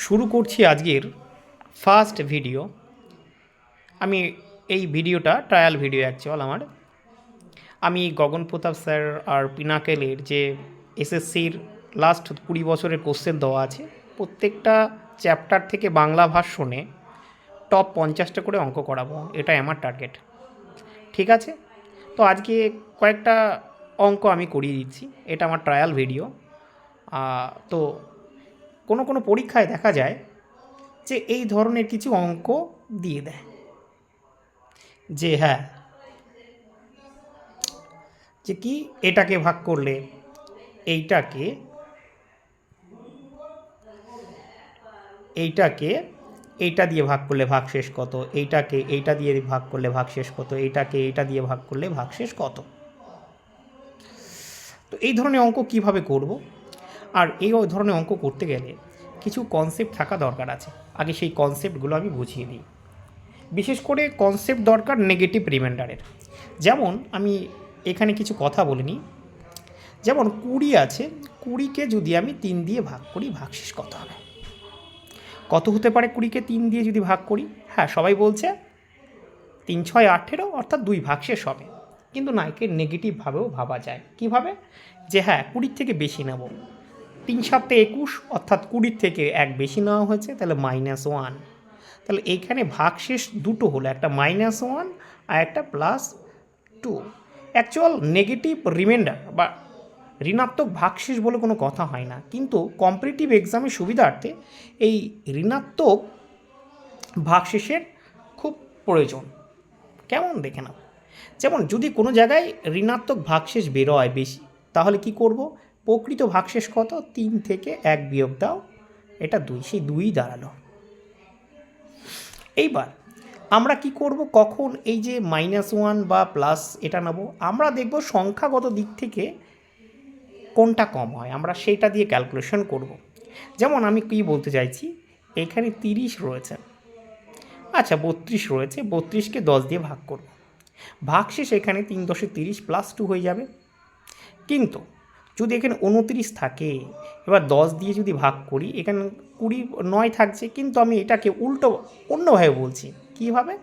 শুরু করছি আজকের ফার্স্ট ভিডিও। আমি এই ভিডিওটা ট্রায়াল ভিডিও অ্যাকচুয়াল আমার। আমি গগন প্রতাপ স্যার আর পিনাকেলের যে এসএসসির লাস্ট 20 বছরের কোশ্চেন দেওয়া আছে, প্রত্যেকটা চ্যাপ্টার থেকে বাংলা ভার্সনে টপ 50টা করে অঙ্ক করাবো, এটাই আমার টার্গেট। ঠিক আছে, তো আজকে কয়েকটা অঙ্ক আমি করিয়ে দিচ্ছি, এটা আমার ট্রায়াল ভিডিও। তো কোনো পরীক্ষায় দেখা যায় যে এই ধরনের কিছু অঙ্ক দিয়ে দেয় যে হ্যাঁ, যে কি এটাকে ভাগ করলে এইটাকে এইটাকে এইটা দিয়ে ভাগ করলে ভাগশেষ কত, এইটাকে এইটা দিয়ে ভাগ করলে ভাগশেষ কত, এইটাকে এইটা দিয়ে ভাগ করলে ভাগশেষ কত। তো এই ধরনের অঙ্ক কিভাবে করব, আর এই ধরনের অঙ্ক করতে গেলে কিছু কনসেপ্ট থাকা দরকার আছে। আগে সেই কনসেপ্টগুলো আমি বুঝিয়ে দিই। বিশেষ করে কনসেপ্ট দরকার নেগেটিভ রিমাইন্ডারের। যেমন আমি এখানে কিছু কথা বলে নিই। যেমন 20 আছে, 20কে যদি আমি 3 দিয়ে ভাগ করি, ভাগশেষ কত হবে? কত হতে পারে 20কে 3 দিয়ে যদি ভাগ করি? হ্যাঁ, সবাই বলছে 3 6 18, অর্থাৎ 2 ভাগশেষ হবে। কিন্তু না, একে নেগেটিভভাবেও ভাবা যায়। কীভাবে? যে হ্যাঁ, 20 থেকে বেশি নেব, 3 7 21, অর্থাৎ 20 থেকে 1 বেশি নেওয়া হয়েছে, তাহলে -1। তাহলে এইখানে ভাগশেষ দুটো হলো, একটা -1 আর একটা +2। অ্যাকচুয়াল নেগেটিভ রিমাইন্ডার বা ঋণাত্মক ভাগশেষ বলে কোনো কথা হয় না, কিন্তু কম্পিটিটিভ এক্সামের সুবিধার্থে এই ঋণাত্মক ভাগশেষের খুব প্রয়োজন। কেমন দেখে নাও। যেমন যদি কোনো জায়গায় ঋণাত্মক ভাগশেষ বেরোয় বেশি, তাহলে কি করব? প্রকৃত ভাগশেষ কত? 3 থেকে 1 বিয়োগ দাও, এটা 2, সেই 2ই দাঁড়ালো। এইবার আমরা কি করব, কখন এই যে -1 বা প্লাস এটা নেব? আমরা দেখব সংখ্যাগত দিক থেকে কোনটা কম হয়, আমরা সেইটা দিয়ে ক্যালকুলেশন করব। যেমন আমি কি বলতে চাইছি, এখানে 30 রয়েছে, আচ্ছা 32 রয়েছে, 32কে 10 দিয়ে ভাগ করব, ভাগশেষ এখানে 3 10 30 +2 হয়ে যাবে। কিন্তু যদি এখানে 29 থাকে, এবার 10 দিয়ে যদি ভাগ করি, এখানে 29 থাকছে, কিন্তু আমি এটাকে উল্টো অন্যভাবে বলছি। কীভাবে?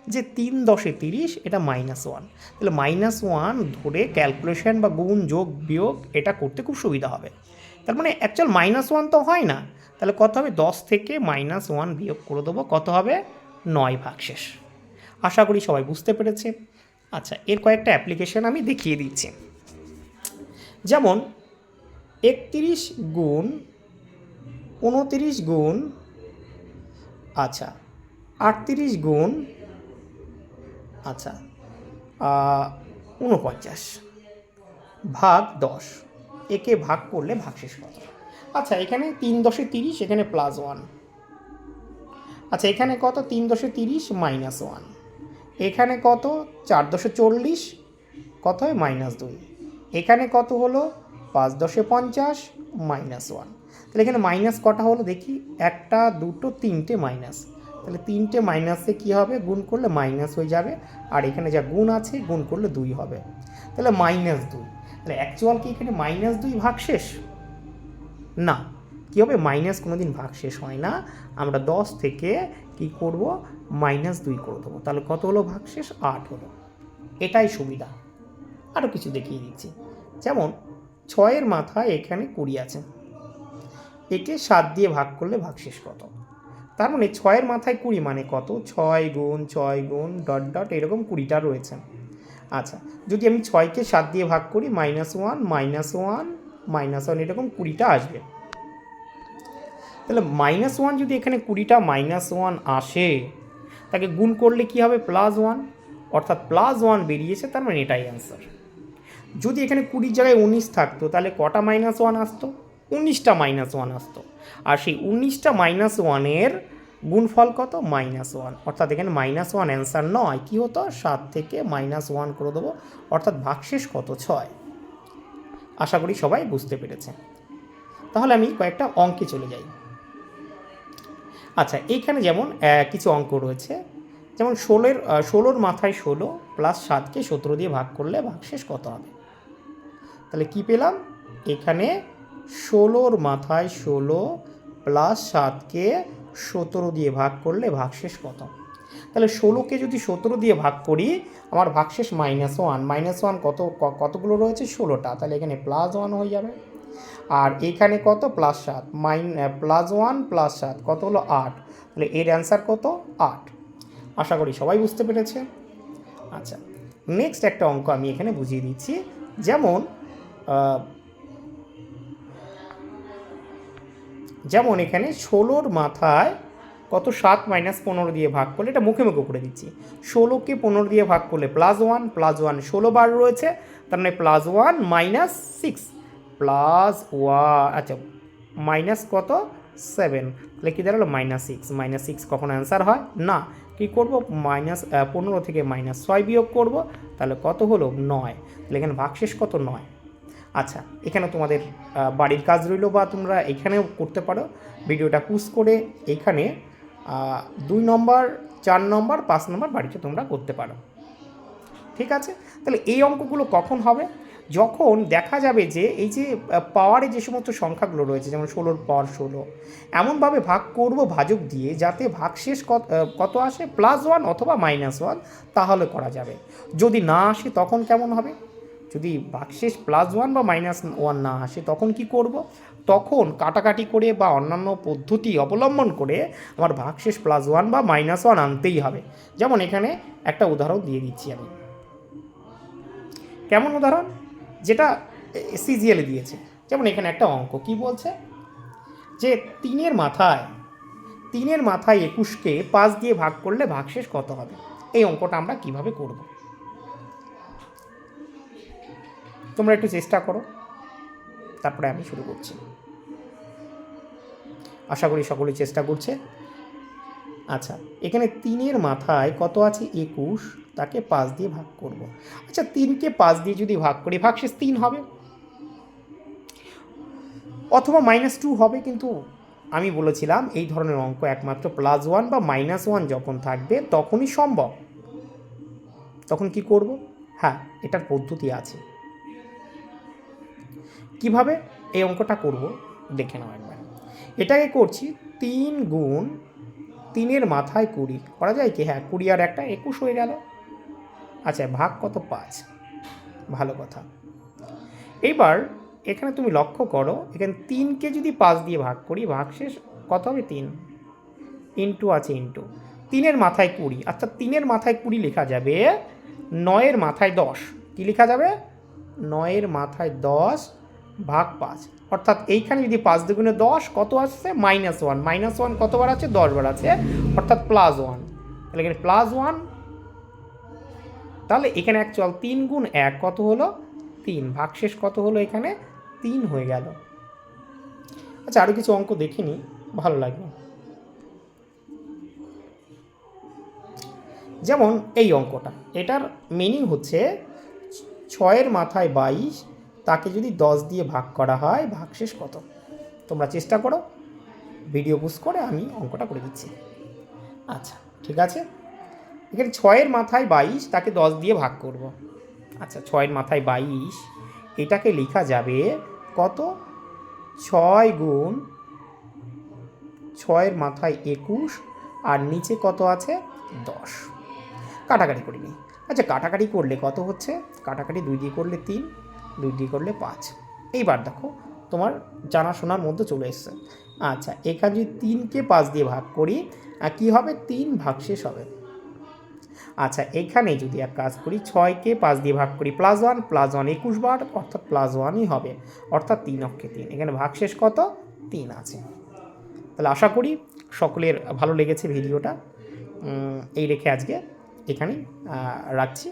যে 3 10 30, এটা -1, তাহলে -1 ধরে ক্যালকুলেশন বা গুণ যোগ বিয়োগ এটা করতে খুব সুবিধা হবে। তার মানে অ্যাকচুয়াল -1 তো হয় না, তাহলে কত হবে? 10 থেকে -1 বিয়োগ করে দেবো, কত হবে? 9 ভাগশেষ। আশা করি সবাই বুঝতে পেরেছে। আচ্ছা, এর কয়েকটা অ্যাপ্লিকেশন আমি দেখিয়ে দিচ্ছি। যেমন 31 গুণ 29 গুণ, আচ্ছা 38 গুণ, আচ্ছা 49 ভাগ 10, একে ভাগ করলে ভাগশেষ কত? আচ্ছা এখানে 3 10 30, এখানে +1। আচ্ছা এখানে কত? 3 10 30 -1। এখানে কত? 4 10 40, কত হয়? -2। এখানে কত হলো? 5 10 50, -1। তাহলে এখানে মাইনাস কটা হলো দেখি? একটা, দুটো, তিনটে মাইনাস। তাহলে তিনটে মাইনাসে কী হবে? গুণ করলে মাইনাস হয়ে যাবে, আর এখানে যা গুণ আছে গুণ করলে 2 হবে, তাহলে -2। তাহলে অ্যাকচুয়াল কি এখানে -2 ভাগশেষ? না, কী হবে? মাইনাস কোনো দিন ভাগশেষ হয় না। আমরা 10 থেকে কি করব? -2 করে দেবো, তাহলে কত হলো ভাগশেষ? 8 হলো। এটাই সুবিধা। আরও কিছু দেখিয়ে দিচ্ছি। যেমন 6-এর মাথায় এখানে 20 আছে, একে 7 দিয়ে ভাগ করলে ভাগশেষ কত? তার মানে 6-এর মাথায় 20 মানে কত? 6 গুণ 6 গুণ ডট ডট এরকম 20টা রয়েছে। আচ্ছা যদি আমি 6কে 7 দিয়ে ভাগ করি, -1 -1 এরকম 20টা আসবে। তাহলে -1 যদি এখানে 20টা -1 আসে, তাকে গুণ করলে কি হবে? +1, অর্থাৎ +1 বেরিয়েছে, তার মানে এটাই অ্যান্সার। যদি এখানে 20 জায়গায় 19 থাকতো, তাহলে কটা -1 আসতো? 19টা -1 আসতো। আর সেই 19টা -1-এর গুণফল কত? -1, অর্থাৎ এখানে -1 অ্যান্সার নয়, কী হতো? 7 থেকে -1 করে দেবো, অর্থাৎ ভাগশেষ কত? 6। আশা করি সবাই বুঝতে পেরেছে। তাহলে আমি কয়েকটা অঙ্কে চলে যাই। আচ্ছা এইখানে যেমন কিছু অঙ্ক রয়েছে, যেমন 16-র মাথায় 16 প্লাস 7কে 17 দিয়ে ভাগ করলে ভাগশেষ কত হবে? তাহলে কি পেলাম? এখানে 16-র মাথায় 16 প্লাস 7কে 17 দিয়ে ভাগ করলে ভাগশেষ কত? তাহলে 16কে যদি 17 দিয়ে ভাগ করি আমার ভাগশেষ -1, -1 কতগুলো রয়েছে? 16টা, তাহলে এখানে +1 হয়ে যাবে। আর এখানে কত? +7, +1 +7 কত হলো? 8। তাহলে এর অ্যান্সার কত? 8। আশা করি সবাই বুঝতে পেরেছে। আচ্ছা, নেক্সট একটা অঙ্ক আমি এখানে বুঝিয়ে দিচ্ছি। যেমন এখানে 16র মাথায় কত? 7 - 15 দিয়ে ভাগ করলে, এটা মুখে মুখে করে দিচ্ছি, 16কে 15 দিয়ে ভাগ করলে +1, +1 16 বার রয়েছে, তার মানে +1 -6 +1, আচ্ছা মাইনাস কত? 7, তাহলে কী দাঁড়ালো? -6। -6 কখনো অ্যান্সার হয় না। কী করবো? 15 থেকে -6 বিয়োগ করব, তাহলে কত হলো? 9। তাহলে এখানে ভাগশেষ কত? 9। আচ্ছা, এখানে তোমাদের বাড়ির কাজ রইল, বা তোমরা এখানেও করতে পারো। ভিডিওটা পুশ করে এখানে 2 নম্বর, 4 নম্বর, 5 নম্বর বাড়িতে তোমরা করতে পারো। ঠিক আছে, তাহলে এই অঙ্কগুলো কখন হবে? যখন দেখা যাবে যে এই যে পাওয়ারে যে সমস্ত সংখ্যাগুলো রয়েছে, যেমন 16র পাওয়ার 16, এমনভাবে ভাগ করব ভাজক দিয়ে যাতে ভাগশেষ কত আসে? +1 অথবা -1, তাহলে করা যাবে। যদি না আসে তখন কেমন হবে? যদি ভাগশেষ +1 বা -1 না আসে তখন কি করব? তখন কাটাকাটি করে বা অন্যান্য পদ্ধতি অবলম্বন করে আমার ভাগশেষ +1 বা -1 আনতেই হবে। যেমন এখানে একটা উদাহরণ দিয়ে দিচ্ছি আমি। কেমন উদাহরণ? যেটা সিজিএলে দিয়েছে। যেমন এখানে একটা অঙ্ক কি বলছে যে 3-এর মাথায় 21কে 5 দিয়ে ভাগ করলে ভাগশেষ কত হবে? এই অঙ্কটা আমরা কিভাবে করব? তোমরা একটু চেষ্টা করো, তারপরে আমি শুরু করছি। আশা করি সকলেই চেষ্টা করছে। আচ্ছা, এখানে 3-এর মাথায় কত আছে? 21, তাকে 5 দিয়ে ভাগ করব। আচ্ছা, 3কে 5 দিয়ে যদি ভাগ করি ভাগশেষ 3 হবে, অথবা -2 হবে। কিন্তু আমি বলেছিলাম এই ধরনের অঙ্ক একমাত্র +1 বা -1 যখন থাকবে তখনই সম্ভব। তখন কি করব? হ্যাঁ, এটার পদ্ধতি আছে। কিভাবে এই অঙ্কটা করব দেখে নাও একবার। এটাকে করছি 3 গুণ 3-এর মাথায় 20 করা যায় কি? হ্যাঁ, 20 আর একটা 21 হয়ে গেল। আচ্ছা, ভাগ কত? 5। ভালো কথা। এইবার এখানে তুমি লক্ষ্য করো, এখানে 3কে যদি 5 দিয়ে ভাগ করি ভাগশেষ কত হবে? 3 ইন্টু আছে ইন্টু 3-এর মাথায় 20। আচ্ছা, 3-এর মাথায় 20 লেখা যাবে 9-এর মাথায় 10। কী লেখা যাবে? 9-এর মাথায় 10 ভাগ 5। অর্থাৎ এইখানে যদি 5 দুগুণে 10 কত আসছে? -1। -1 কতবার আছে? 10 বার আছে, অর্থাৎ +1। তাহলে এখানে +1, তাহলে এখানে অ্যাকচুয়াল 3 গুণ 1 কত হলো? 3। ভাগশেষ কত হলো? এখানে 3 হয়ে গেল। আচ্ছা, আরও কিছু অঙ্ক দেখিনি, ভালো লাগবে। যেমন এই অঙ্কটা, এটার মিনিং হচ্ছে 6-এর মাথায় 22, তাকে যদি 10 দিয়ে ভাগ করা হয় ভাগশেষ কত? তোমরা চেষ্টা করো, ভিডিও পুশ করে আমি অঙ্কটা করে দিচ্ছি। আচ্ছা, ঠিক আছে। এখানে 6-এর মাথায় 22, তাকে 10 দিয়ে ভাগ করব। আচ্ছা, 6-এর মাথায় 22, এটাকে লেখা যাবে কত? 6 গুণ 6-এর মাথায় 21, আর নিচে কত আছে? 10। কাটাকাটি করে নিই। আচ্ছা, কাটাকাটি করলে কত হচ্ছে? কাটাকাটি 2 দিয়ে করলে 3, 2 দিয়ে করলে 5। এইবার দেখো তোমার জানাশোনার মধ্যে চলে এসছে। আচ্ছা, এখানে যদি 3কে 5 দিয়ে ভাগ করি কী হবে? 3 ভাগশেষ হবে। আচ্ছা, এখানে যদি এক কাজ করি 6কে 5 দিয়ে ভাগ করি +1, +1 21 বার, অর্থাৎ +1ই হবে, অর্থাৎ 3 অক্ষে 3। এখানে ভাগশেষ কত? 3 আছে। তাহলে আশা করি সকলের ভালো লেগেছে ভিডিওটা। এই রেখে আজকে এখানেই রাখছি।